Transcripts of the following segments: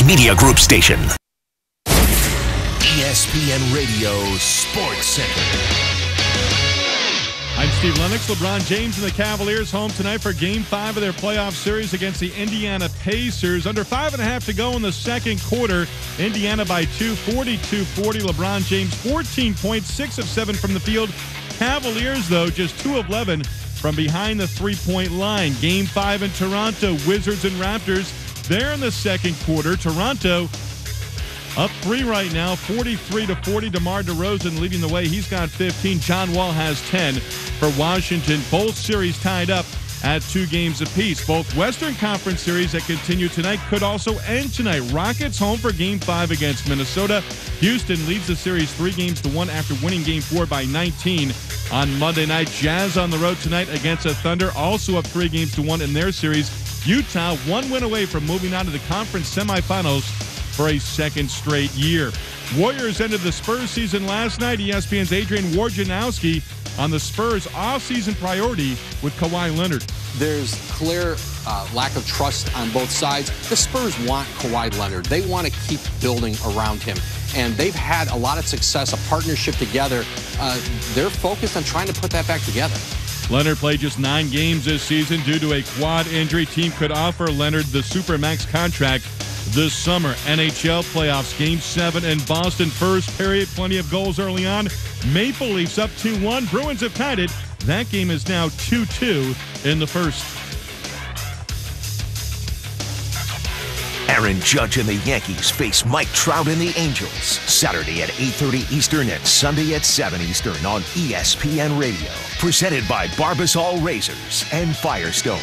Media Group station. ESPN Radio Sports Center. I'm Steve Lennox. LeBron James and the Cavaliers home tonight for Game 5 of their playoff series against the Indiana Pacers. Under 5.5 to go in the second quarter. Indiana by 2, 42-40. LeBron James 14 points, 6 of 7 from the field. Cavaliers, though, just 2 of 11 from behind the three-point line. Game 5 in Toronto. Wizards and Raptors there in the second quarter. Toronto up 3 right now, 43-40. DeMar DeRozan leading the way. He's got 15. John Wall has 10 for Washington. Both series tied up at 2 games apiece. Both Western Conference series that continue tonight could also end tonight. Rockets home for Game 5 against Minnesota. Houston leads the series 3-1 after winning Game 4 by 19 on Monday night. Jazz on the road tonight against the Thunder, also up 3-1 in their series. Utah 1 win away from moving on to the conference semifinals for a second straight year. Warriors ended the Spurs season last night. ESPN's Adrian Wojnarowski on the Spurs off-season priority with Kawhi Leonard. There's clear lack of trust on both sides. The Spurs want Kawhi Leonard. They want to keep building around him. And they've had a lot of success, a partnership together. They're focused on trying to put that back together. Leonard played just 9 games this season due to a quad injury. Team could offer Leonard the Supermax contract this summer. NHL playoffs, Game 7 in Boston. First period, plenty of goals early on. Maple Leafs up 2-1. Bruins have tied it. That game is now 2-2 in the first. Aaron Judge and the Yankees face Mike Trout and the Angels. Saturday at 8:30 Eastern and Sunday at 7 Eastern on ESPN Radio. Presented by Barbasol Razors and Firestone.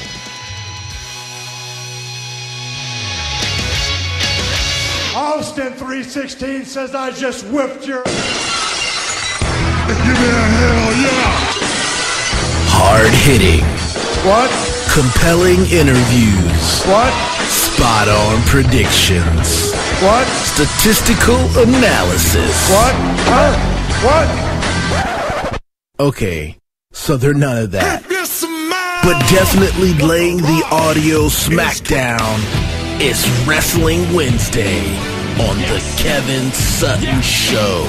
Austin 316 says I just whipped your... Give me a hell yeah! Hard-hitting. What? Compelling interviews. What? Spot-on predictions. What? Statistical analysis. What? Huh? What? Okay, so they're none of that. But definitely laying the audio smackdown. It's Wrestling Wednesday on the Kevin Sutton Show.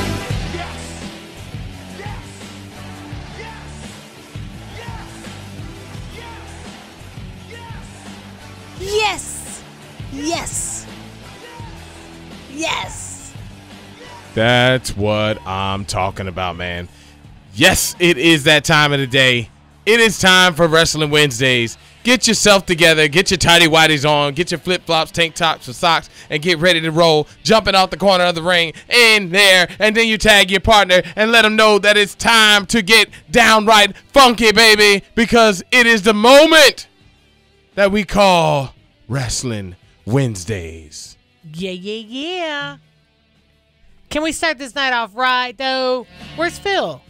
Yes! Yes! Yes! That's what I'm talking about, man. Yes, it is that time of the day. It is time for Wrestling Wednesdays. Get yourself together, get your tighty whities on, get your flip-flops, tank tops, or socks, and get ready to roll, jumping out the corner of the ring, in there, and then you tag your partner and let them know that it's time to get downright funky, baby, because it is the moment that we call Wrestling Wednesdays. Yeah. Can we start this night off right, though? Where's Phil?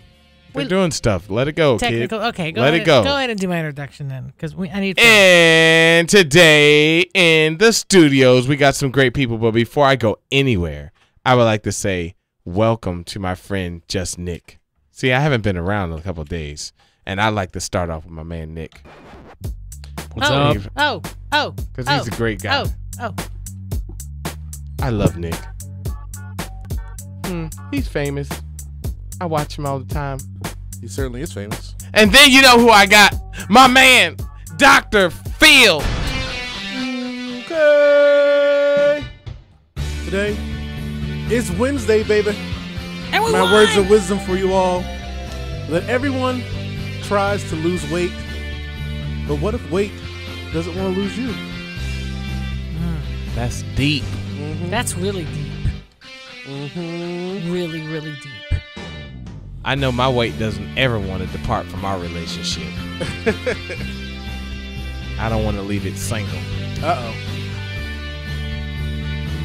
We're doing stuff. Let it go, Technical. kid. Okay, Let it go. Go ahead and do my introduction then, because I need Phil. And today in the studios, we got some great people. But before I go anywhere, I would like to say welcome to my friend, Just Nick. See, I haven't been around in a couple of days, and I like to start off with my man, Nick. What's up? Because he's a great guy. I love Nick. He's famous. I watch him all the time. He certainly is famous. And then you know who I got? My man, Dr. Phil. Okay. Today is Wednesday, baby. And we My won. words of wisdom for you all. That everyone tries to lose weight, but what if weight doesn't want to lose you? That's deep. That's really deep. Really, really deep. I know my weight doesn't ever want to depart from our relationship. I don't want to leave it single. Uh-oh.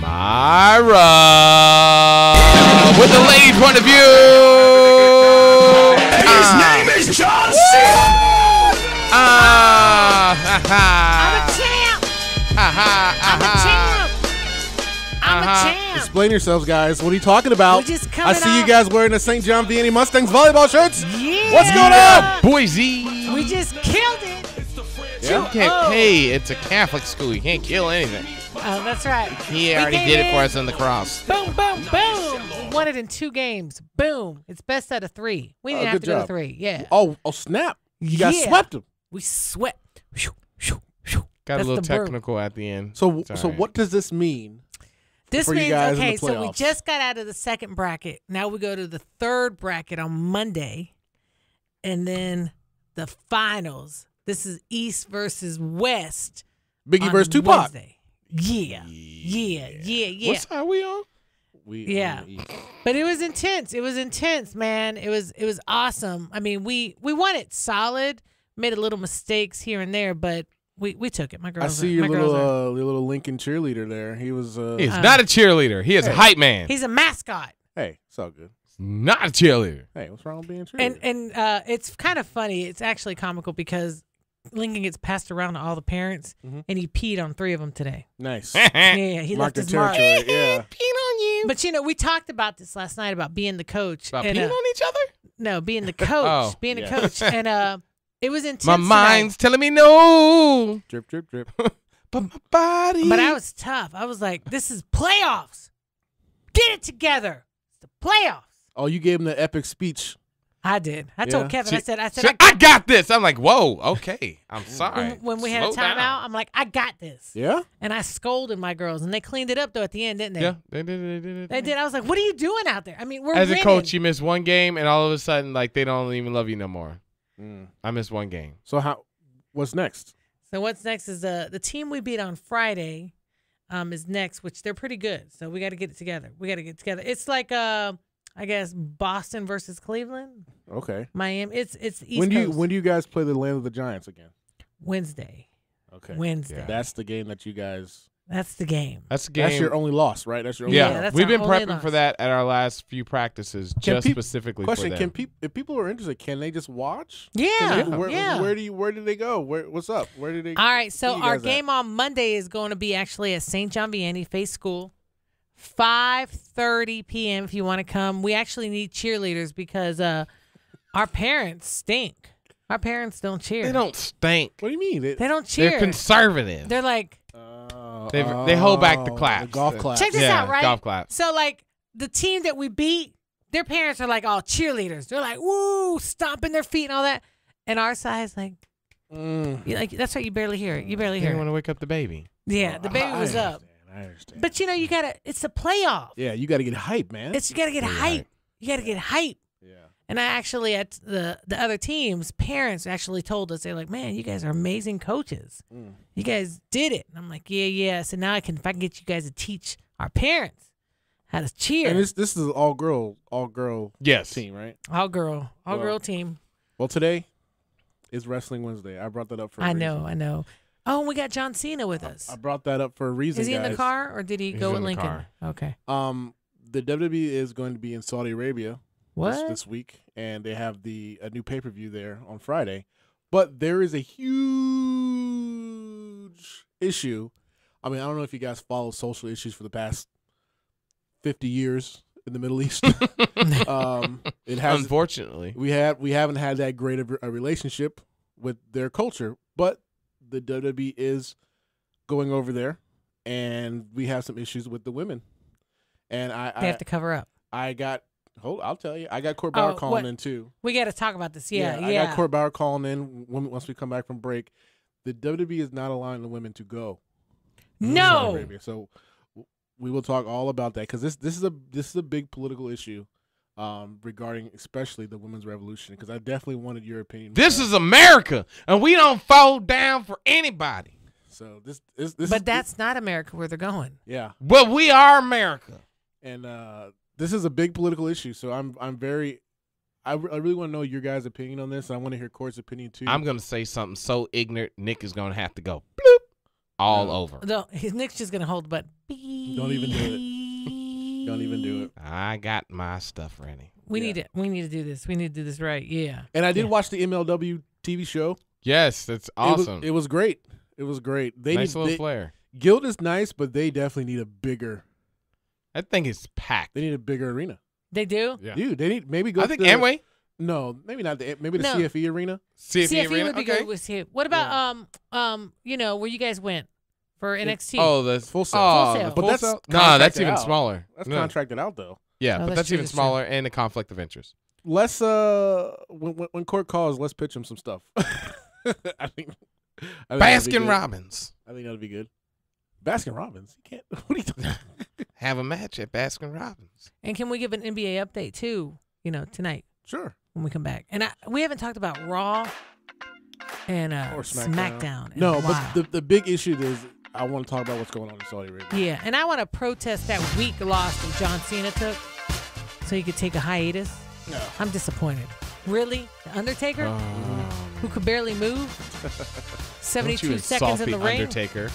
Myra with the ladies' point of view. His name is John Cena. I'm a champ. I'm a champ. I'm a champ. Explain yourselves, guys. What are you talking about? We're just I coming see you off- guys wearing the St. John Vianney Mustangs volleyball shirts. Yeah. What's going on? Boise. We just killed it. You can't. Hey, it's a Catholic school. You can't kill anything. Oh, that's right. He already did it for us on the cross. Boom, boom, boom. We won it in 2 games. Boom. It's best out of 3. We didn't have to go to 3. Yeah. Oh, snap. You guys swept them. We swept. Got a little technical at the end. So what does this mean? This for you means, guys in okay, the so we playoffs? just got out of the second bracket. Now we go to the third bracket on Monday. And then the finals. This is East versus West. Biggie versus Tupac. Wednesday. Yeah. What side are we on? Yeah. But it was intense. It was intense, man. It was awesome. I mean, we won it solid. Made a little mistakes here and there, but we took it. My girls. I see your little Lincoln cheerleader there. He was. He's not a cheerleader. He is a hype man. He's a mascot. Hey, it's all good. Not a cheerleader. Hey, what's wrong with being a cheerleader? And it's kind of funny. It's actually comical because Lincoln gets passed around to all the parents, and he peed on 3 of them today. Nice. Yeah, he left his mark. Yeah. Peed on you. But we talked about this last night about being the coach. About peeing on each other? No, being the coach. Being a coach. And it was intense. My mind's telling me no. Drip, drip, drip. But my body. But I was tough. I was like, this is playoffs. Get it together. It's the playoffs. Oh, you gave him the epic speech. I did. I told Kevin, I said, I got this. I'm like, whoa, okay. I'm sorry. When we had a timeout, I'm like, I got this. Yeah? And I scolded my girls, and they cleaned it up, though, at the end, didn't they? Yeah, they did. They did. I was like, what are you doing out there? I mean, we're As winning. a coach, you miss one game, and all of a sudden, like, they don't even love you no more. I missed one game. So what's next? So what's next is the team we beat on Friday is next, which they're pretty good. So we got to get it together. It's like I guess Boston versus Cleveland. Okay. Miami. It's East Coast. When do you guys play the Land of the Giants again? Wednesday. Okay. Wednesday. Yeah. That's the game that you guys. That's the game. That's the game. That's your only loss, right? That's your only loss. That's we've been only prepping loss. for that at our last few practices, specifically question, for them. if people are interested, can they just watch? Yeah. Where do they go? What's up? Where do they? All right. So our game at? on Monday is going to be actually at St. John Vianney Faith School. 5:30 p.m. if you want to come. We actually need cheerleaders because our parents stink. Our parents don't cheer. They don't stink. What do you mean? They don't cheer. They're conservative. They're like they hold back the claps. The golf claps. Check this out, right? Golf claps. So like the team that we beat, their parents are like all cheerleaders. They're like woo, stomping their feet and all that. And our side's like, that's right. You barely hear it. You barely hear They it. want to wake up the baby. Yeah, the baby was up. I understand. But you gotta. It's the playoff. Yeah, you got to get hype, man. You gotta get hype. You gotta get hype. Yeah. And I actually, at the other teams, parents actually told us, they're like, man, you guys are amazing coaches. You guys did it. And I'm like, yeah. So now if I can get you guys to teach our parents how to cheer. And this is all girl team, right? All girl team. Well, today is Wrestling Wednesday. I brought that up for a reason. I know. Oh, and we got John Cena with us. I brought that up for a reason, Is he guys. in the car, or did he go with Lincoln? Car. Okay. The WWE is going to be in Saudi Arabia this week, and they have a new pay-per-view there on Friday. But there is a huge issue. I mean, I don't know if you guys follow social issues for the past 50 years in the Middle East. It has, unfortunately, we haven't had that great of a relationship with their culture, but the WWE is going over there, and we have some issues with the women. And they have to cover up. I'll tell you. I got Court Bauer calling in too. We got to talk about this. Yeah. I got Court Bauer calling in once we come back from break. The WWE is not allowing the women to go. No. Arabia. So we will talk all about that because this is a big political issue regarding especially the women's revolution. Because I definitely wanted your opinion. This is America, and we don't fold down for anybody. So but that's not America where they're going. Yeah. But we are America, and this is a big political issue. So I really want to know your guys' opinion on this. I want to hear Court's opinion too. I'm gonna say something so ignorant. Nick is gonna have to go bloop all over. No, Nick's just gonna hold the button. Don't even do it. Don't even do it. I got my stuff ready. We need to do this. We need to do this right. Yeah. And I did watch the MLW TV show. Yes, that's awesome. It was great. It was great. Nice little flair. Guild is nice, but they definitely need a bigger. That thing is packed. They need a bigger arena. They do? Yeah. Dude, they need maybe go. I think Amway. No, maybe not. Maybe the CFE arena. CFE arena would be good with CFE. What about where you guys went for NXT. Oh, the Full Sail. Oh, Full Sail. the But Full that's Sail? No, contracted that's even out. smaller. That's No. contracted out though. Yeah, Oh, but that's that's true, even that's true. smaller and a conflict of interest. Let's when court calls, let's pitch him some stuff. I think that'd be Baskin good. Robbins. I think that'd be good. Baskin Robbins. You can't. What are you talking? Have a match at Baskin Robbins. And can we give an NBA update too? Tonight Sure. when we come back. And we haven't talked about Raw and Or SmackDown. in No, a but while. the big issue is I want to talk about what's going on in Saudi Arabia. Yeah, and I want to protest that weak loss that John Cena took so he could take a hiatus. No. I'm disappointed. Really? The Undertaker? Who could barely move? 72 Don't you seconds insult in the the ring? Undertaker.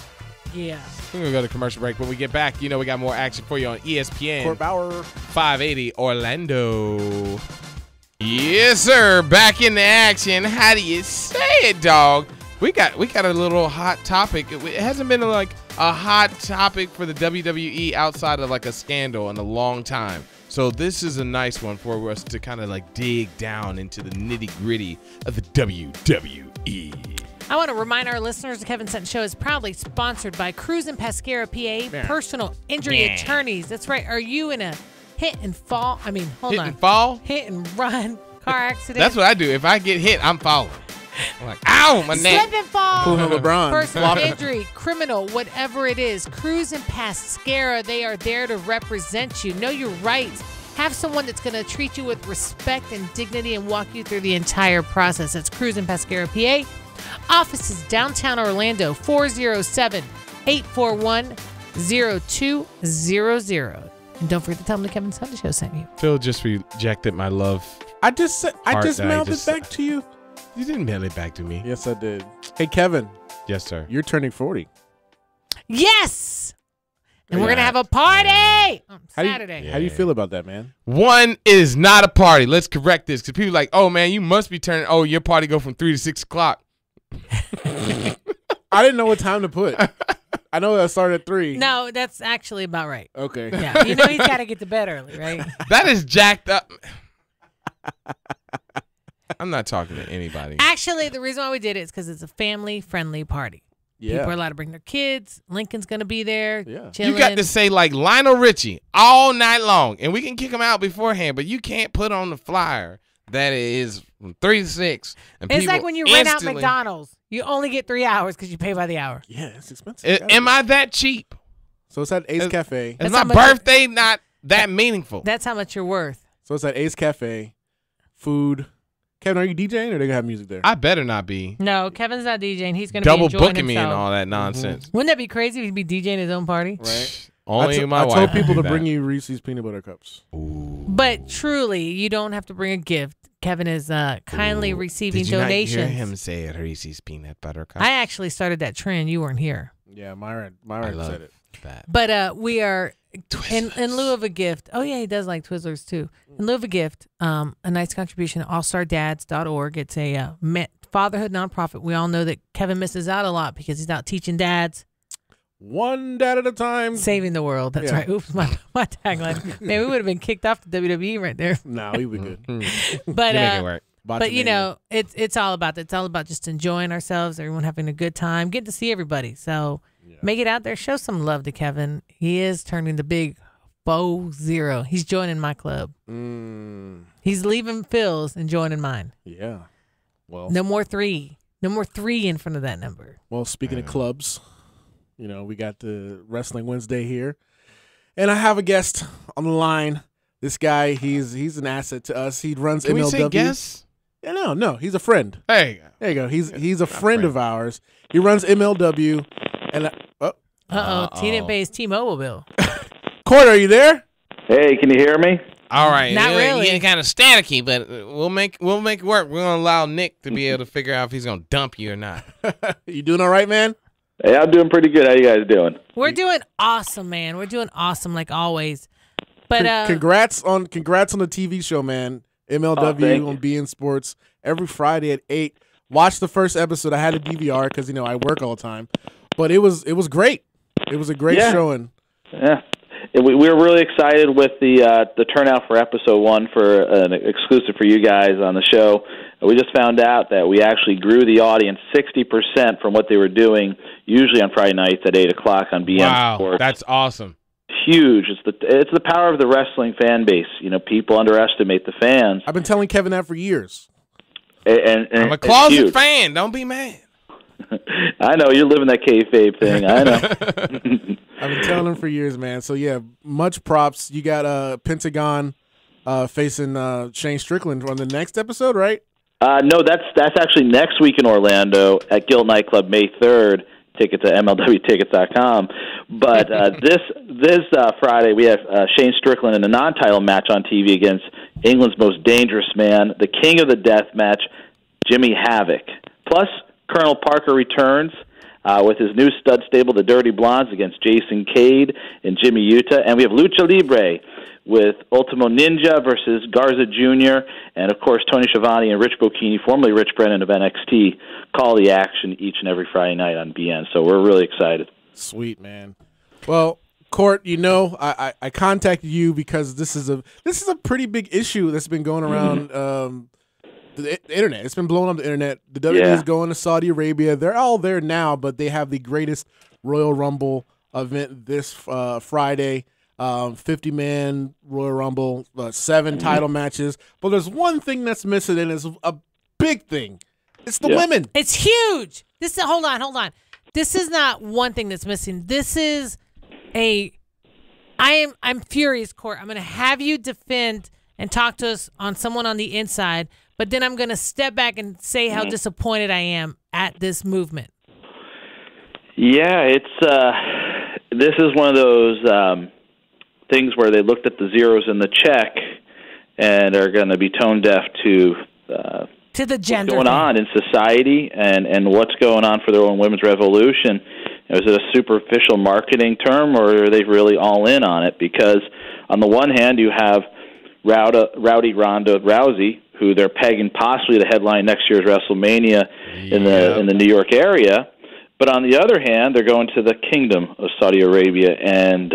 Yeah. We're going to go to commercial break. When we get back, we got more action for you on ESPN. Court Bauer. 580 Orlando. Yes, sir. Back in the action. How do you say it, dog? We got a little hot topic. It hasn't been like a hot topic for the WWE outside of like a scandal in a long time. So this is a nice one for us to kind of like dig down into the nitty gritty of the WWE. I want to remind our listeners the Kevin Sutton Show is proudly sponsored by Cruz and Pascara, PA, personal injury attorneys. That's right. Are you in a hit and fall? I mean, hold Hit on. and fall? Hit and run car accident. That's what I do. If I get hit, I'm falling. I'm like, ow, my neck. Slip and fall. Pulling LeBron. Personal injury, criminal, whatever it is. Cruz and Pascara, they are there to represent you. Know your rights. Have someone that's going to treat you with respect and dignity and walk you through the entire process. That's Cruz and Pascara, PA. Offices downtown Orlando, 407-841-0200. And don't forget to tell them the Kevin Sutton Show sent you. Phil just rejected my love. I just Art mailed it Digest. back to you. You didn't mail it back to me. Yes, I did. Hey, Kevin, Yes, sir. you're turning 40. Yes! And we're Yeah. going to have a party on How do you- Saturday. How do you feel about that, man? One is not a party. Let's correct this because people are like, oh, man, you must be turning. Oh, your party go from 3 to 6 o'clock. I didn't know what time to put. I know that started at 3. No, that's actually about right. Okay. Yeah, he's got to get to bed early, right? That is jacked up. I'm not talking to anybody. Actually, the reason why we did it is because it's a family-friendly party. Yeah. People are allowed to bring their kids. Lincoln's going to be there. Yeah. Chilling. You got to say like Lionel Richie all night long, and we can kick him out beforehand, but you can't put on the flyer that it is from 3 to 6. And It's people like when you rent out instantly- McDonald's. You only get 3 hours because you pay by the hour. Yeah, it's expensive. Am I that cheap? So it's at Ace Cafe. Is That's my how much- birthday not that meaningful? That's how much you're worth. So it's at Ace Cafe. Food. Kevin, are you DJing or they gonna have music there? I better not be No, Kevin's not DJing. He's going to be double enjoying booking me and himself. all that nonsense. Wouldn't that be crazy if he'd be DJing his own party? Right. Only my I wife. told can people do to that. bring you Reese's peanut butter cups. But truly, you don't have to bring a gift. Kevin is kindly receiving Did you donations. not hear him say Reese's peanut butter cup? I actually started that trend. You weren't here. Yeah, Myron I love said it. that. But we are in lieu of a gift. Oh yeah, he does like Twizzlers too. In lieu of a gift, a nice contribution. AllStarDads.org. It's a fatherhood nonprofit. We all know that Kevin misses out a lot because he's out teaching dads, One dad at a time. saving the world. That's Yeah. right. Oops, my tagline. Man, we would have been kicked off the WWE right there. No, we be good. But You make it work. But you know, it's all about that. It's all about just enjoying ourselves, everyone having a good time, getting to see everybody. So make it out there, show some love to Kevin. He is turning the big Bo Zero. He's joining my club. He's leaving Phil's and joining mine. Yeah. Well, No more 3. No more 3 in front of that number. well, speaking of clubs, we got the Wrestling Wednesday here, and I have a guest on the line. This guy, he's an asset to us. He runs Can MLW. we say guess? Yeah, no, he's a friend. Hey, There you go. He's a friend of ours. He runs MLW, and He didn't pay his T-Mobile bill. Court, are you there? Hey, can you hear me? all right. Not really. You're kind of staticky, but we'll make it work. We're gonna allow Nick to be able to figure out if he's gonna dump you or not. You doing all right, man? Hey, I'm doing pretty good. How you guys doing? We're doing awesome, man. We're doing awesome like always. But Congrats on the TV show, man. MLW thank you. on beIN Sports every Friday at 8. Watch the first episode. I had a DVR because I work all the time, but it was great. It was a great Yeah. showing. Yeah. we were really excited with the turnout for episode 1 for an exclusive for you guys on the show. We just found out that we actually grew the audience 60% from what they were doing usually on Friday nights at 8 o'clock on BM wow, Sports. That's awesome. Huge. It's the power of the wrestling fan base. You know, people underestimate the fans. I've been telling Kevin that for years. And I'm a closet fan. Don't be mad. I know you're living that kayfabe thing. I know. I've been telling him for years, man. So yeah, much props. You got Pentagon facing Shane Strickland on the next episode, right? No, that's actually next week in Orlando at Guild Nightclub, May 3rd. Tickets at MLWtickets.com. But this Friday we have Shane Strickland in a non-title match on TV against England's most dangerous man, the king of the death match, Jimmy Havoc. Plus, Colonel Parker returns with his new stud stable, the Dirty Blondes, against Jason Cade and Jimmy Utah. And we have Lucha Libre with Ultimo Ninja versus Garza Jr. And, of course, Tony Schiavone and Rich Bocchini, formerly Rich Brennan of NXT, call the action each and every Friday night on BN. So we're really excited. Sweet, man. Well, Court, you know, I contacted you because this is a pretty big issue that's been going around the internet. It's been blowing up the internet. The WWE is going to Saudi Arabia. They're all there now, but they have the greatest Royal Rumble event this Friday. 50-man Royal Rumble, 7 title matches. But there's one thing that's missing, and it's a big thing. It's the women. It's huge. Hold on. This is not one thing that's missing. This is I'm furious, Court. I'm going to have you defend and talk to us on someone on the inside, but then I'm going to step back and say how disappointed I am at this movement. Yeah, this is one of those things where they looked at the zeros in the check and are going to be tone deaf to the gender what's going on in society and what's going on for their own women's revolution. Is it a superficial marketing term, or are they really all in on it? Because on the one hand, you have Rowdy Ronda Rousey, who they're pegging possibly to headline next year's WrestleMania in the New York area. But on the other hand, they're going to the Kingdom of Saudi Arabia, and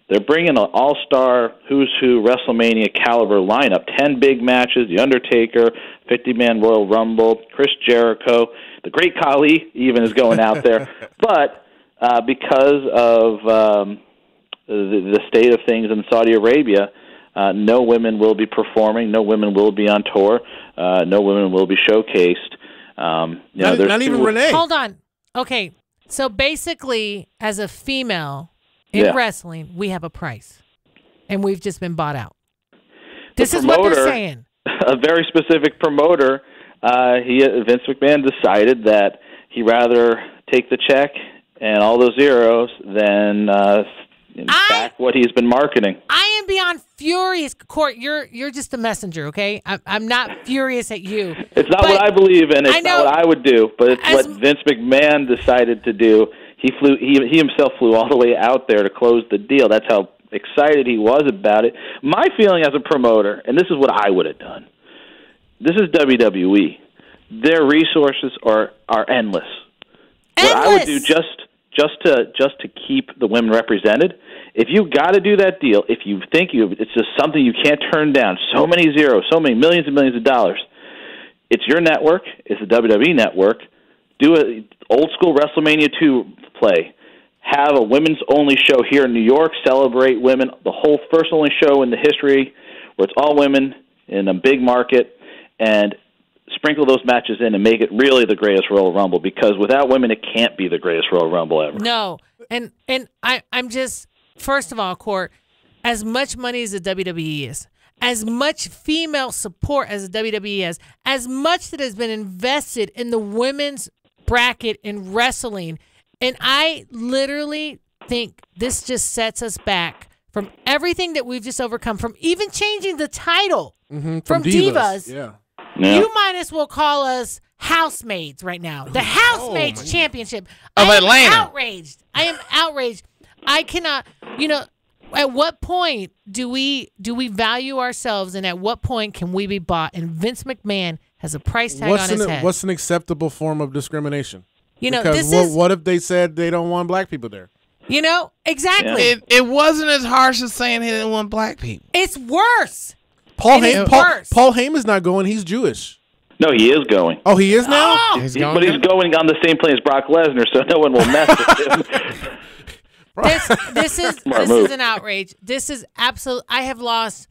they're bringing an all-star, who's who WrestleMania caliber lineup. 10 big matches, The Undertaker, 50-man Royal Rumble, Chris Jericho, the Great Khali even is going out there. But because of the state of things in Saudi Arabia, no women will be performing, no women will be on tour, no women will be showcased. Not even Renee. Hold on. Okay, so basically, as a female in wrestling, we have a price, and we've just been bought out. This is what they're saying. A very specific promoter, Vince McMahon decided that he'd rather take the check and all those zeros than back what he's been marketing. I am beyond furious. Court, you're just a messenger, okay? I'm not furious at you. It's not what I believe in. It's not what I would do, but it's what Vince McMahon decided to do. He himself flew all the way out there to close the deal. That's how excited he was about it. My feeling as a promoter, and this is what I would have done. This is WWE. Their resources are endless. What I would do just to keep the women represented, if you got to do that deal, if you think it's just something you can't turn down, so many zeros, so many millions and millions of dollars, it's your network, it's the WWE network. Do an old school WrestleMania 2 play. Have a women's only show here in New York. Celebrate women. The whole first only show in the history where it's all women in a big market, and sprinkle those matches in and make it really the greatest Royal Rumble. Because without women, it can't be the greatest Royal Rumble ever. No, and I'm just, first of all, Court, as much money as the WWE is, as much female support as the WWE is, as much that has been invested in the women's bracket in wrestling, and I literally think this just sets us back from everything that we've just overcome, from even changing the title from Divas. Yeah. You might as well call us housemaids right now. The Housemaids Championship. Of Atlanta. I am outraged. I cannot, at what point do we value ourselves, and at what point can we be bought? And Vince McMahon has a price tag on his head. What's an acceptable form of discrimination? What if they said they don't want black people there? You know, exactly. Yeah. It wasn't as harsh as saying he didn't want black people. It's worse. Paul Heyman's not going. He's Jewish. No, he is going. Oh, he is now? But he's going on the same plane as Brock Lesnar, so no one will mess with him. This is an outrage. This is absolute. I have lost.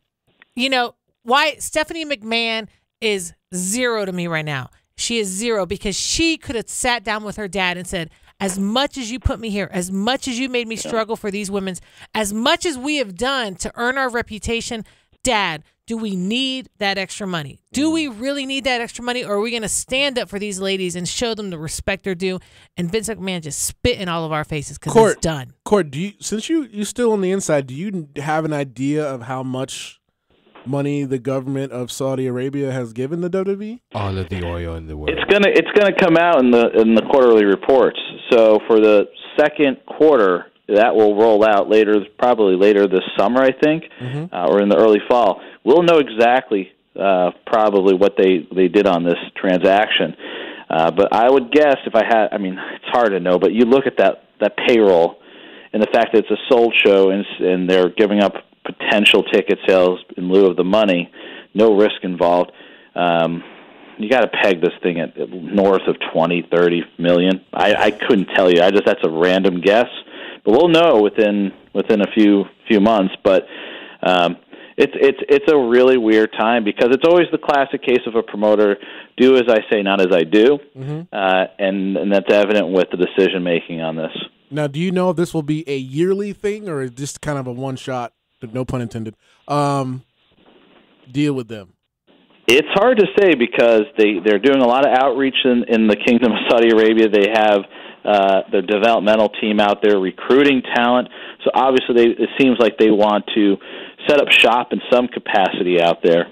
You know why Stephanie McMahon is 0 to me right now. She is 0 because she could have sat down with her dad and said, as much as you put me here, as much as you made me struggle for these women, as much as we have done to earn our reputation, Dad, do we need that extra money? Do we really need that extra money, or are we going to stand up for these ladies and show them the respect they're due? And Vince McMahon just spit in all of our faces because it's done. Court, since you're still on the inside, do you have an idea of how much money the government of Saudi Arabia has given the WWE? All of the oil in the world. It's gonna come out in the quarterly reports. So for the second quarter, that will roll out probably later this summer, I think, or in the early fall. We'll know exactly probably what they did on this transaction. But I would guess if I had, it's hard to know, but you look at that payroll and the fact that it's a sold show and they're giving up potential ticket sales in lieu of the money, no risk involved. You got to peg this thing at north of 20-30 million. I couldn't tell you. That's a random guess, but we'll know within a few months. But it's a really weird time because it's always the classic case of a promoter: do as I say, not as I do, and that's evident with the decision making on this. Now, do you know if this will be a yearly thing or is this kind of a one shot? No pun intended. Deal with them. It's hard to say because they're doing a lot of outreach in the Kingdom of Saudi Arabia. They have their developmental team out there recruiting talent. So obviously it seems like they want to set up shop in some capacity out there.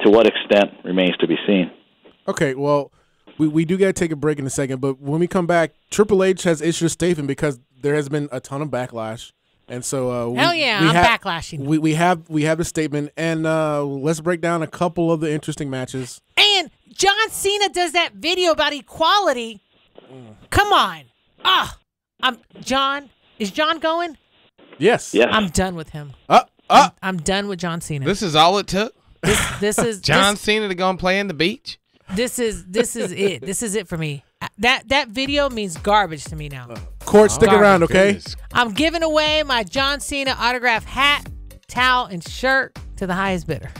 To what extent remains to be seen. Okay, well, we do got to take a break in a second, but when we come back, Triple H has issued a statement because there has been a ton of backlash. And so, I'm backlashing. We have the statement, and let's break down a couple of the interesting matches. And John Cena does that video about equality. Come on, John. Is John going? Yes. I'm done with him. I'm done with John Cena. This is all it took. This is John Cena to go and play in the beach. This is it. This is it for me. That video means garbage to me now. Court, stick around, okay? Goodness. I'm giving away my John Cena autograph hat, towel, and shirt to the highest bidder.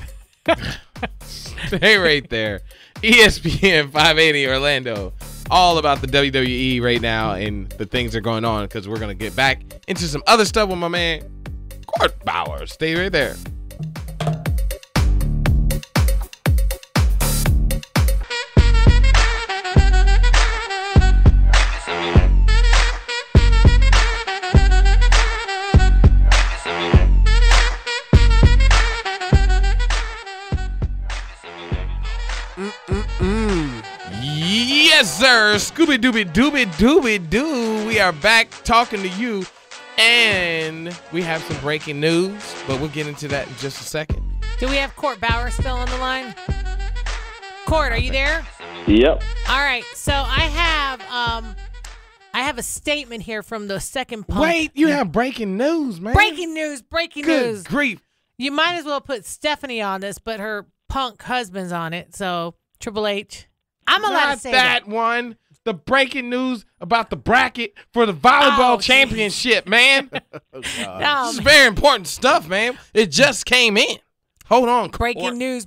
Stay right there. ESPN 580 Orlando. All about the WWE right now and the things that are going on because we're going to get back into some other stuff with my man, Court Bauer. Stay right there. Yes, sir. Scooby Dooby Dooby Dooby Doo. We are back talking to you, and we have some breaking news, but we'll get into that in just a second. Do we have Court Bauer still on the line? Court, are you there? Yep. All right. So I have a statement here from the second punk. Wait, you have breaking news, man. Breaking news. Good grief. You might as well put Stephanie on this, but her punk husband's on it. So Triple H. I'm allowed to say that one. The breaking news about the bracket for the volleyball championship, man. This is very important stuff, man. It just came in. Hold on. Breaking news.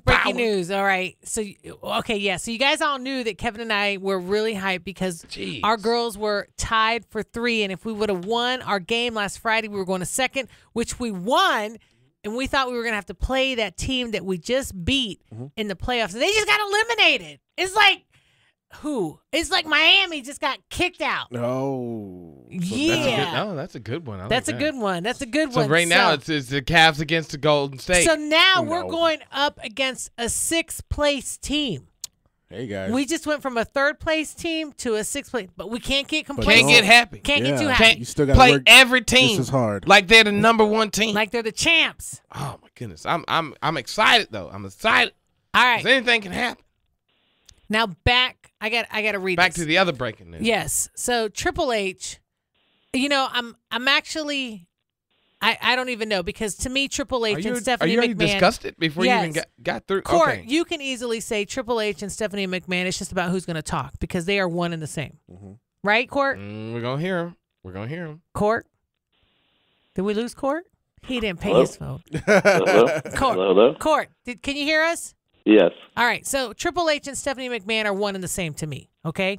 All right. So, okay, yeah. So you guys all knew that Kevin and I were really hyped because our girls were tied for 3. And if we would have won our game last Friday, we were going to second, which we won. And we thought we were going to have to play that team that we just beat in the playoffs. And they just got eliminated. It's like, who? It's like Miami just got kicked out. Oh. Yeah. That's a good one. That's a good one. So right now it's the Cavs against the Golden State. So now we're going up against a 6th place team. Hey, guys. We just went from a 3rd place team to a 6th place, but we can't get complacent. Can't get happy. Can't get too happy. You still gotta play work. every team. This is hard. Like they're the number 1 team. Like they're the champs. Oh my goodness. I'm excited though. I'm excited. All right. 'Cause anything can happen. Now back. I got to read Back this. to the other breaking news. Yes. So Triple H You know, I'm actually. I don't even know, because to me, Triple H and Stephanie McMahon. Are you already discussed it before you even got through? Court, okay. You can easily say Triple H and Stephanie McMahon. It's just about who's going to talk, because they are one and the same. Mm-hmm. Right, Court? We're going to hear him. We're going to hear him. Court? Did we lose Court? He didn't pay his phone. Hello? Court, Hello? Court, can you hear us? Yes. All right, so Triple H and Stephanie McMahon are one and the same to me, okay?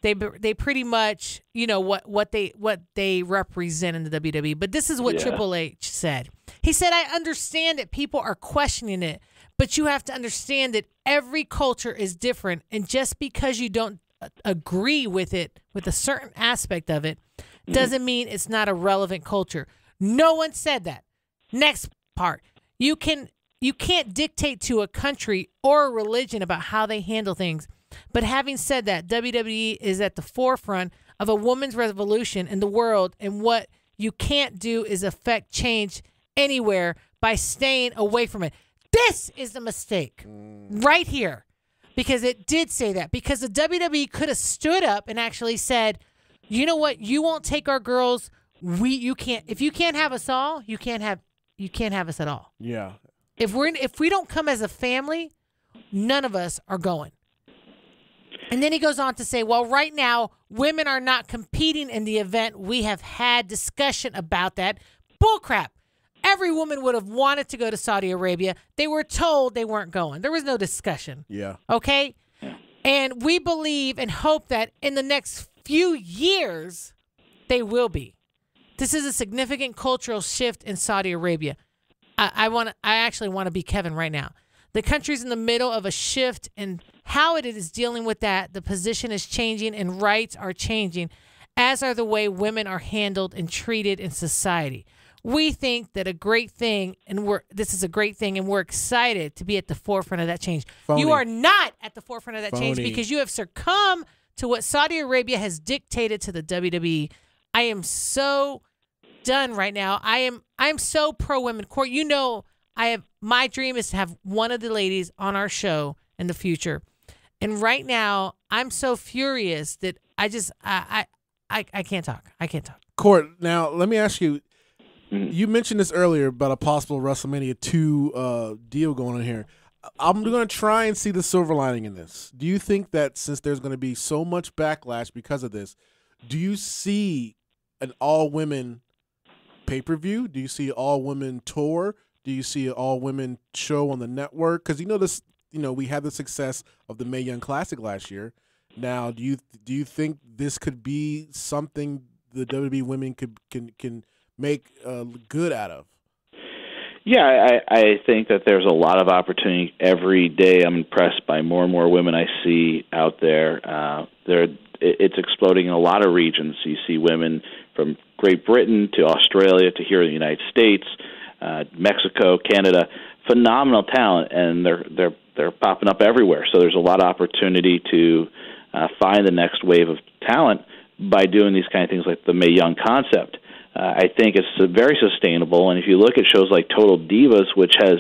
They pretty much, you know, what they represent in the WWE. But this is what Triple H said. He said, I understand that people are questioning it, but you have to understand that every culture is different. And just because you don't agree with it, with a certain aspect of it, doesn't mean it's not a relevant culture. No one said that. Next part. You can't dictate to a country or a religion about how they handle things. But having said that, WWE is at the forefront of a woman's revolution in the world, and what you can't do is affect change anywhere by staying away from it. This is the mistake right here, because it did say that, because the WWE could have stood up and actually said, you know what, you won't take our girls. You can't. If you can't have us all, you can't have us at all. Yeah. If we don't come as a family, none of us are going. And then he goes on to say, well, right now, women are not competing in the event. We have had discussion about that. Bullcrap. Every woman would have wanted to go to Saudi Arabia. They were told they weren't going. There was no discussion. Yeah. Okay? And we believe and hope that in the next few years, they will be. This is a significant cultural shift in Saudi Arabia. I actually want to be Kevin right now. The country's in the middle of a shift, and how it is dealing with that, the position is changing and rights are changing, as are the way women are handled and treated in society. We think that this is a great thing, and we're excited to be at the forefront of that change. Phony. You are not at the forefront of that change, Phony. because you have succumbed to what Saudi Arabia has dictated to the WWE. I am so done right now. I'm so pro women. Court, you know, my dream is to have one of the ladies on our show in the future. And right now, I'm so furious that I can't talk. I can't talk. Court, now let me ask you. You mentioned this earlier about a possible WrestleMania 2 deal going on here. I'm going to try and see the silver lining in this. Do you think that since there's going to be so much backlash because of this, do you see an all-women pay-per-view? Do you see an all-women tour? Do you see an all-women show on the network? Because we had the success of the Mae Young Classic last year. Now, do you think this could be something the WWE women can make good out of? Yeah, I think that there's a lot of opportunity every day. I'm impressed by more and more women I see out there. It's exploding in a lot of regions. You see women from Great Britain to Australia to here in the United States, Mexico, Canada. Phenomenal talent, and they're popping up everywhere. So there's a lot of opportunity to find the next wave of talent by doing these kind of things like the Mae Young concept. I think it's very sustainable, and if you look at shows like Total Divas, which has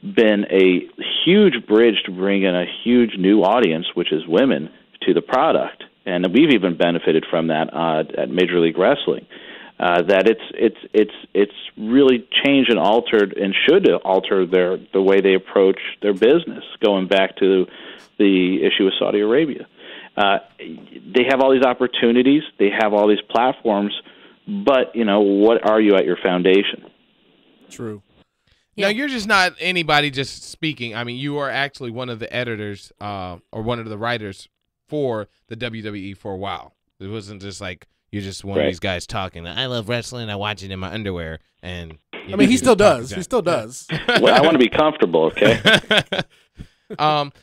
been a huge bridge to bring in a huge new audience, which is women, to the product, and we've even benefited from that at Major League Wrestling. That it's really changed and altered, and should alter the way they approach their business. Going back to the issue with Saudi Arabia, they have all these opportunities, they have all these platforms. But, what are you at your foundation? True. Yeah. No, you're just not anybody just speaking. I mean, you are actually one of the editors or one of the writers for the WWE for a while. It wasn't just like you're just one of these guys talking. I love wrestling. I watch it in my underwear. And he still does. He still does. Well, I want to be comfortable, okay?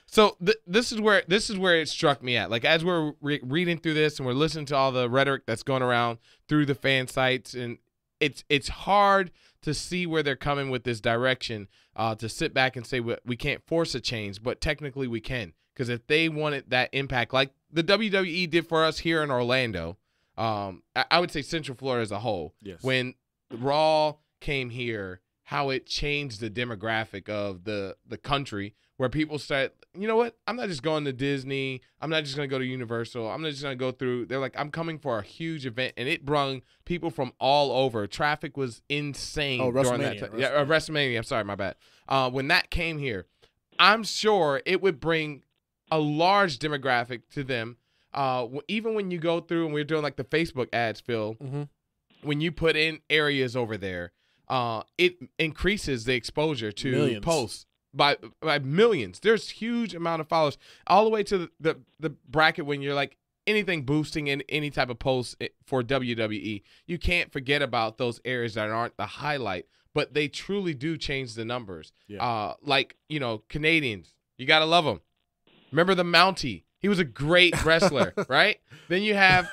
So this is where it struck me at. Like, as we're reading through this and we're listening to all the rhetoric that's going around through the fan sites, and it's hard to see where they're coming with this direction. To sit back and say we can't force a change, but technically we can, because if they wanted that impact, like the WWE did for us here in Orlando, I would say Central Florida as a whole. Yes. When Raw came here, how it changed the demographic of the country, where people start you know what? I'm not just going to Disney. I'm not just going to go to Universal. I'm not just going to go through. They're like, I'm coming for a huge event, and it brung people from all over. Traffic was insane during that time. Yeah, WrestleMania. I'm sorry, my bad. When that came here, I'm sure it would bring a large demographic to them. Even when you go through, and we're doing like the Facebook ads, Phil, when you put in areas over there, it increases the exposure to posts by millions. There's huge amount of followers all the way to the bracket when you're like anything boosting in any type of post for WWE. You can't forget about those areas that aren't the highlight, but they truly do change the numbers. Yeah. Like, you know, Canadians, you got to love them. Remember the Mountie? He was a great wrestler, right? Then you have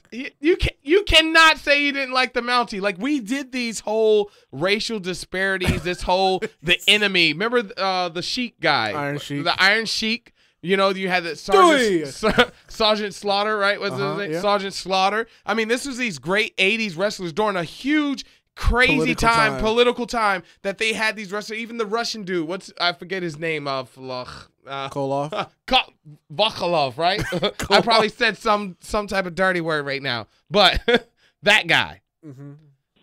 you cannot say you didn't like the Mountie. Like, we did these whole racial disparities, this whole the enemy. Remember the Sheik guy, the Iron Sheik. You know, you had the Sergeant Slaughter, right? Was his name? Yeah. Sergeant Slaughter. I mean, this was these great '80s wrestlers during a huge, crazy political time that they had these wrestlers. Even the Russian dude, I forget his name. Koloff. Vakalov, right? I probably said some type of dirty word right now, but that guy.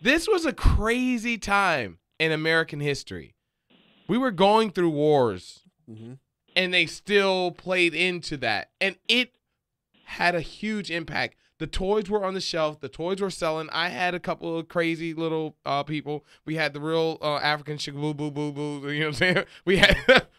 This was a crazy time in American history. We were going through wars, and they still played into that, and it had a huge impact. The toys were on the shelf. The toys were selling. I had a couple of crazy little people. We had the real African shigaboo boo boo boo. You know what I'm saying?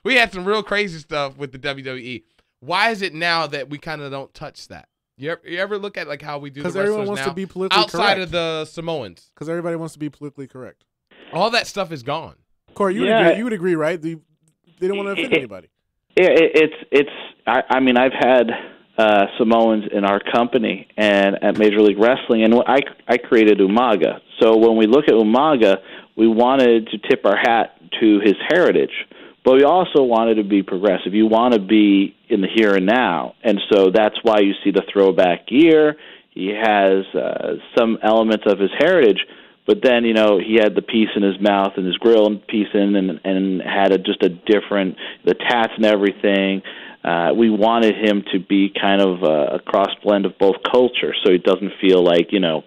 We had some real crazy stuff with the WWE. Why is it now that we kind of don't touch that? You ever look at like how we do the wrestlers now? Because everyone wants to be politically correct. Outside of the Samoans. Because everybody wants to be politically correct. All that stuff is gone. Corey, you would agree, right? They don't want to offend anybody. Yeah, I mean, I've had Samoans in our company and at Major League Wrestling, and I created Umaga. So when we look at Umaga, we wanted to tip our hat to his heritage, but we also wanted to be progressive. You want to be in the here and now, and so that's why you see the throwback gear. He has some elements of his heritage, but then, you know, he had the piece in his mouth and his grill and piece in and had just a different, the tats and everything. We wanted him to be kind of a cross blend of both cultures, so he doesn't feel like, you know,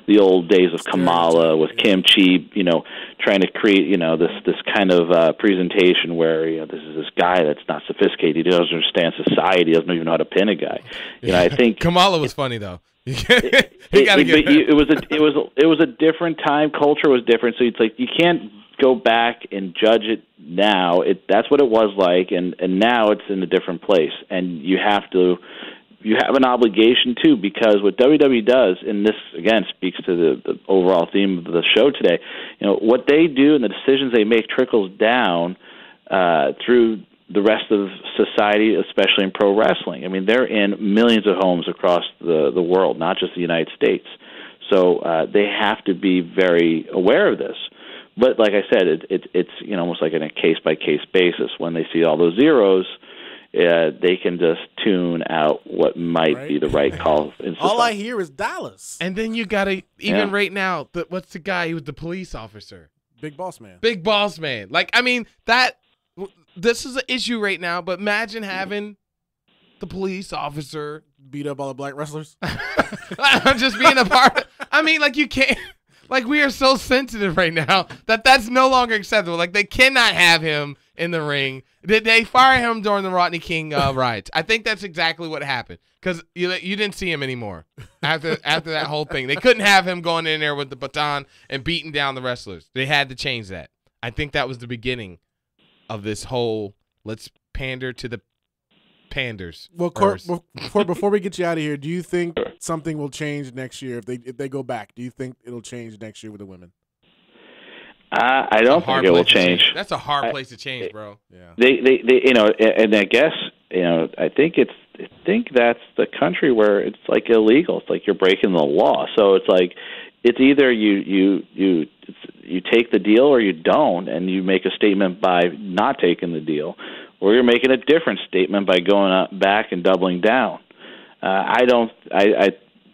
the old days of Kamala with Kim Chi, you know, trying to create, you know, this kind of presentation where, you know, this is this guy that's not sophisticated. He doesn't understand society. He doesn't even know how to pin a guy. You know, I think Kamala was funny though. It was a different time. Culture was different, so it's like you can't go back and judge it now. That's what it was like, and now it's in a different place. And you have an obligation too, because what WWE does, and this again speaks to the overall theme of the show today. You know, what they do and the decisions they make trickles down through the rest of society, especially in pro wrestling. I mean, they're in millions of homes across the world, not just the United States. So they have to be very aware of this. But like I said, it's you know, almost like in a case-by-case basis. When they see all those zeros, they can just tune out what might be the right call. All I hear is dollars. And then you got to, even right now, what's the guy? He was the police officer. Big Boss Man. Big Boss Man. Like, I mean, this is an issue right now, but imagine having the police officer beat up all the black wrestlers. Just being a part. I mean, like, you can't. Like, we are so sensitive right now that's no longer acceptable. Like, they cannot have him in the ring. Did they fire him during the Rodney King riots? I think that's exactly what happened, because you didn't see him anymore after that whole thing. They couldn't have him going in there with the baton and beating down the wrestlers. They had to change that. I think that was the beginning of this whole let's pander to the panders. Well, Court, before we get you out of here, do you think something will change next year if they go back? Do you think it'll change next year with the women? I don't think it will change. That's a hard place to change, bro. Yeah. They you know, and I guess, you know, I think that's the country where it's like illegal. It's like you're breaking the law. So it's like it's either you take the deal or you don't, and you make a statement by not taking the deal, or you're making a different statement by going back and doubling down.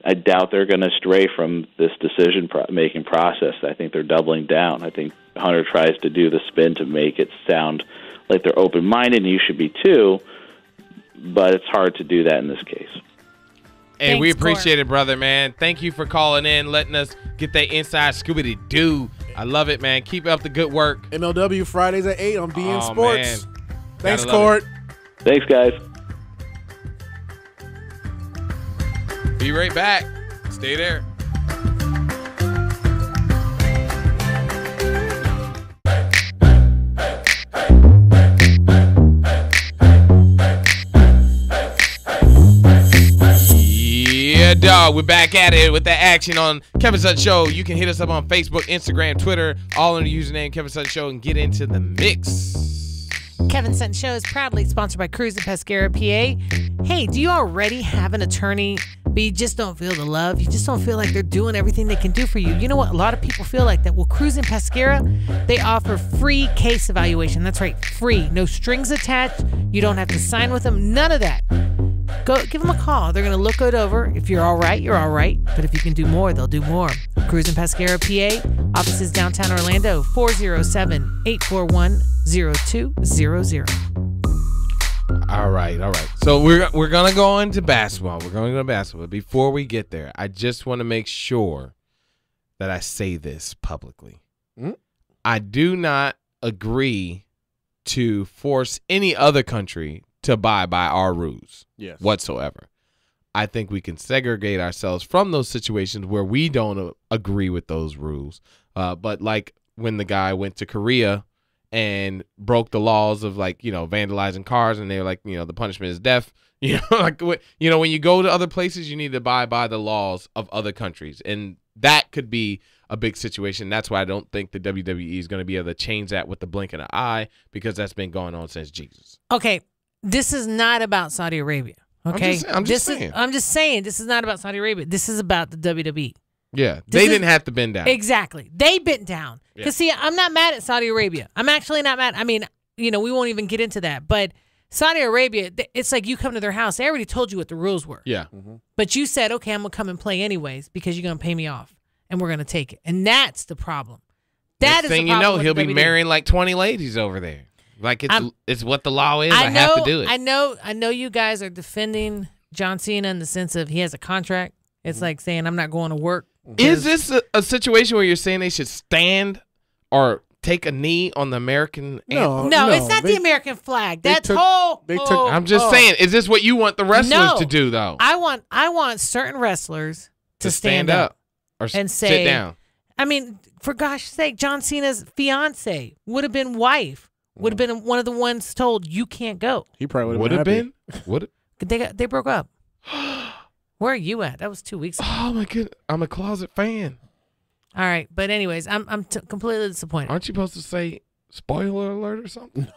I doubt they're going to stray from this decision-making process. I think they're doubling down. I think Hunter tries to do the spin to make it sound like they're open-minded, and you should be too. But it's hard to do that in this case. Hey, Thanks, we appreciate Court. it, brother, man. Thank you for calling in, letting us get that inside Scooby-Doo. I love it, man. Keep up the good work. MLW Fridays at 8 on BN Oh, Sports. man. Thanks, Gotta love Court. Thanks, guys. Be right back. Stay there. Yeah, dog. We're back at it with the action on Kevin Sutton Show. You can hit us up on Facebook, Instagram, Twitter, all under the username Kevin Sutton Show, and get into the mix. Kevin Sutton Show is proudly sponsored by Cruz and Pescara, PA. Hey, do you already have an attorney, but you just don't feel the love? You just don't feel like they're doing everything they can do for you. You know what? A lot of people feel like that. Well, Cruz and Pescara, they offer free case evaluation. That's right, free. No strings attached. You don't have to sign with them. None of that. Go give them a call. They're going to look it over. If you're all right, you're all right. But if you can do more, they'll do more. Cruz and Pescara, PA. Offices downtown Orlando, 407-841-0200. All right. So we're gonna go into basketball. We're going to go to basketball. Before we get there, I just want to make sure that I say this publicly. I do not agree to force any other country to abide by our rules whatsoever. I think we can segregate ourselves from those situations where we don't agree with those rules. But like when the guy went to Korea and broke the laws of vandalizing cars, and they were like, the punishment is death. When you go to other places, you need to abide by the laws of other countries, and that could be a big situation. That's why I don't think the WWE is going to be able to change that with the blink of an eye, because that's been going on since Jesus. Okay, this is not about Saudi Arabia. Okay, I'm just saying. I'm just saying this is not about Saudi Arabia. This is about the WWE. Yeah, they didn't have to bend down. Exactly. They bent down. Because, see, I'm not mad at Saudi Arabia. I'm actually not mad. I mean, we won't even get into that. But Saudi Arabia, it's like you come to their house. They already told you what the rules were. Yeah. But you said, okay, I'm going to come and play anyways because you're going to pay me off. And we're going to take it. And that's the problem. That is the problem. He'll be marrying like 20 ladies over there. Like it's what the law is. I have to do it. I know you guys are defending John Cena in the sense of he has a contract. It's like saying I'm not going to work. Is this a situation where you're saying they should stand or take a knee on the American anthem? No, it's not the American flag. That's whole. I'm just saying, is this what you want the wrestlers to do, though? I want certain wrestlers to stand up and say, sit down. I mean, for gosh sake, John Cena's fiance would have been wife. Would have been one of the ones told you can't go. He probably would have been. They broke up. Where are you at? That was 2 weeks ago. Oh my goodness, I'm a closet fan. All right, but anyways, I'm completely disappointed. Aren't you supposed to say spoiler alert or something?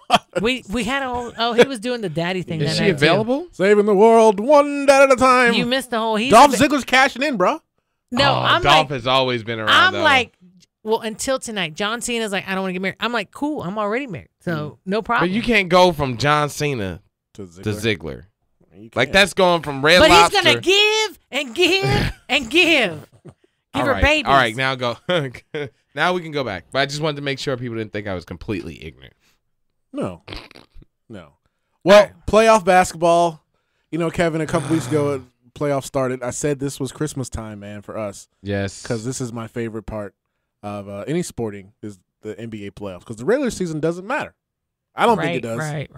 we had he was doing the daddy thing. Is she available? Too. Saving the world one dad at a time. You missed the whole. Dolph Ziggler's cashing in, bro. No, Dolph has always been around. I'm like, well, until tonight, John Cena's like, I don't want to get married. I'm like, cool, I'm already married, so no problem. But you can't go from John Cena to Ziggler. Like that's going from Red Lobster. But he's gonna give and give and give. Give her babies. All right, now go. Now we can go back. But I just wanted to make sure people didn't think I was completely ignorant. No. Well, playoff basketball. Kevin, a couple weeks ago, playoffs started. I said this was Christmas time, man, for us. Yes. Because this is my favorite part of any sporting is the NBA playoffs. Because the regular season doesn't matter. I don't think it does. Right.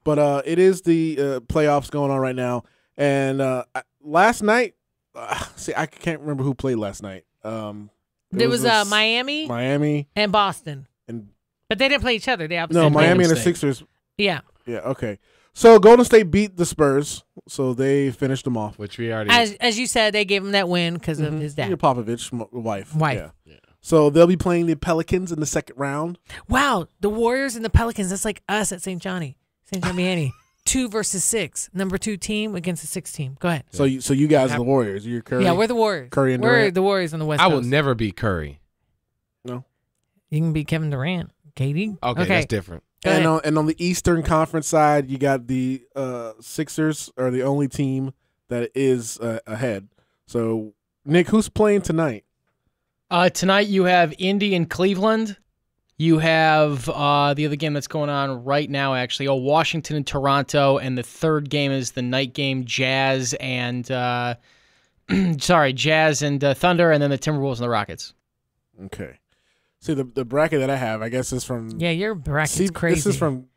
But it is the playoffs going on right now. And last night, I can't remember who played last night. There was Miami and Boston. But they didn't play each other. They obviously Miami and the Sixers. Yeah. Yeah, okay. So Golden State beat the Spurs, so they finished them off. Which we already... As you said, they gave him that win because of his dad. Popovich, wife. Yeah. So they'll be playing the Pelicans in the second round. Wow, the Warriors and the Pelicans, that's like us at St. John Vianney. 2 versus 6. Number 2 team against the 6 team. Go ahead. So you guys are the Warriors. You're Curry. Yeah, we're the Warriors. Curry and Durant. We're the Warriors on the West Coast. I will never be Curry. No. You can be Kevin Durant. KD. Okay, that's different. And on the Eastern Conference side, you got the Sixers are the only team that is ahead. So, Nick, who's playing tonight? Tonight you have Indy and Cleveland. You have the other game that's going on right now, actually. Washington and Toronto, and the third game is the night game, Jazz and Jazz and Thunder, and then the Timberwolves and the Rockets. Okay. See, the bracket that I have, I guess, is from... Yeah, your bracket's crazy. This is from...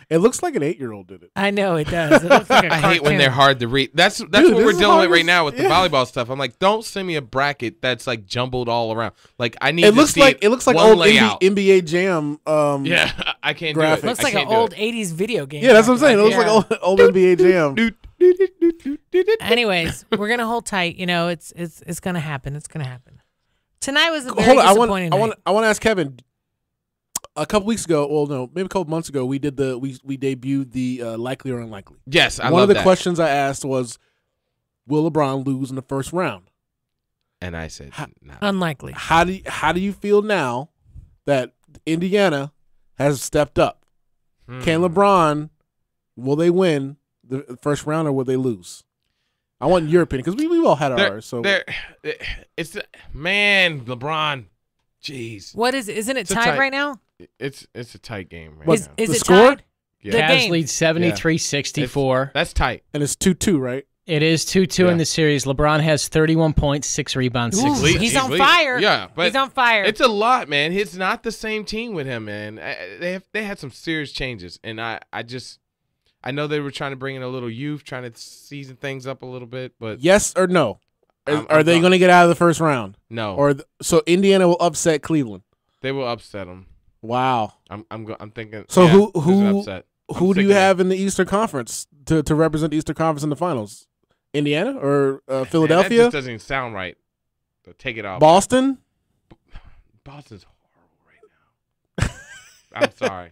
It looks like an 8-year-old did it. I know it does. It looks like a I hate when they're hard to read. That's what we're dealing with right now with the volleyball stuff. I'm like, don't send me a bracket that's like jumbled all around. Like I need. It looks like old NBA Jam. Yeah, I can't graphics. do it. Looks like an old '80s video game. Yeah, that's what I'm saying. It looks like old NBA Jam. Anyways, we're gonna hold tight. You know, it's gonna happen. It's gonna happen. Tonight was a very disappointing night. I want to ask Kevin. A couple weeks ago, well, no, maybe a couple months ago, we debuted the likely or unlikely. Yes, One of the questions I asked was, will LeBron lose in the first round? And I said, no. Unlikely. How do you feel now that Indiana has stepped up? Can LeBron, will they win the first round or will they lose? I want your opinion because we all had ours. So it's LeBron. Jeez. What is it? Isn't it tied right now? It's a tight game right now. Is it score? tied? Yeah. The Cavs game. lead 73-64. That's tight. And it's 2-2, right? It is 2-2 in the series. LeBron has 31 points, 6 rebounds, 6 assists. He's on fire. Yeah, but he's on fire. It's a lot, man. It's not the same team with him, man. They had some serious changes, and I know they were trying to bring in a little youth, trying to season things up a little bit, but yes or no? Are they going to get out of the first round? No. So Indiana will upset Cleveland. They will upset them. Wow. I'm thinking. So yeah, who do you have in the Eastern Conference to represent the Eastern Conference in the finals? Indiana or Philadelphia? Man, that just doesn't even sound right. So take it off. Boston? Boston's horrible right now. I'm sorry.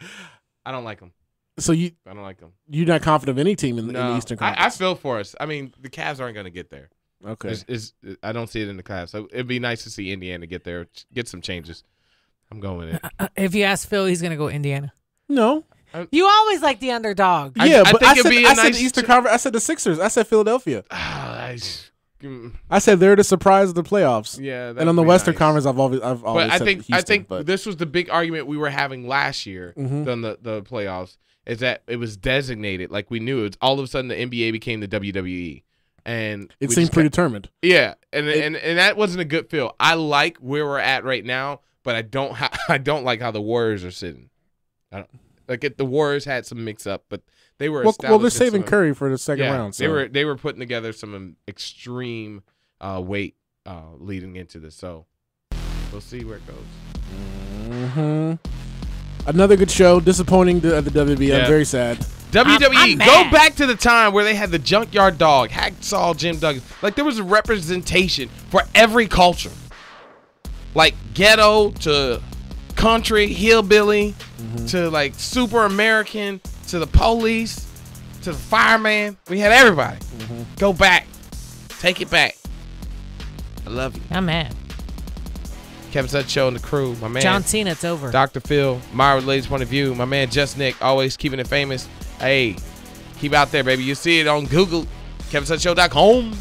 I don't like them. So I don't like them. You're not confident of any team in the Eastern Conference? I feel for us. I mean, the Cavs aren't going to get there. Okay. I don't see it in the Cavs. So it'd be nice to see Indiana get there, get some changes. I'm going with it. If you ask Phil, he's going to go Indiana. No. You always like the underdog. Yeah, but I said the Eastern Conference. I said the Sixers. I said Philadelphia. I said they're the surprise of the playoffs. Yeah, and on the Western Conference, I've always but I said think Houston, this was the big argument we were having last year on the playoffs is that it was designated like we knew it. All of a sudden, the NBA became the WWE, and it seemed predetermined. Yeah, and that wasn't a good feel. I like where we're at right now, but I don't like how the Warriors are sitting. The Warriors had some mix up, but they were well. They're saving Curry for the second round. So. They were putting together some extreme weight leading into this. So we'll see where it goes. Another good show. Disappointing at the WWE. Yeah. I'm very sad. WWE, go back to the time where they had the Junkyard Dog, Hacksaw Jim Duggan. Like there was a representation for every culture, like ghetto to country, hillbilly, to like super American, to the police, to the fireman. We had everybody. Go back. Take it back. I love you. I'm mad. Kevin Sutton Show and the crew. My man. John Cena, it's over. Dr. Phil, my ladies' point of view. My man, Just Nick, always keeping it famous. Hey, keep out there, baby. You see it on Google. KevinSuttonShow.com.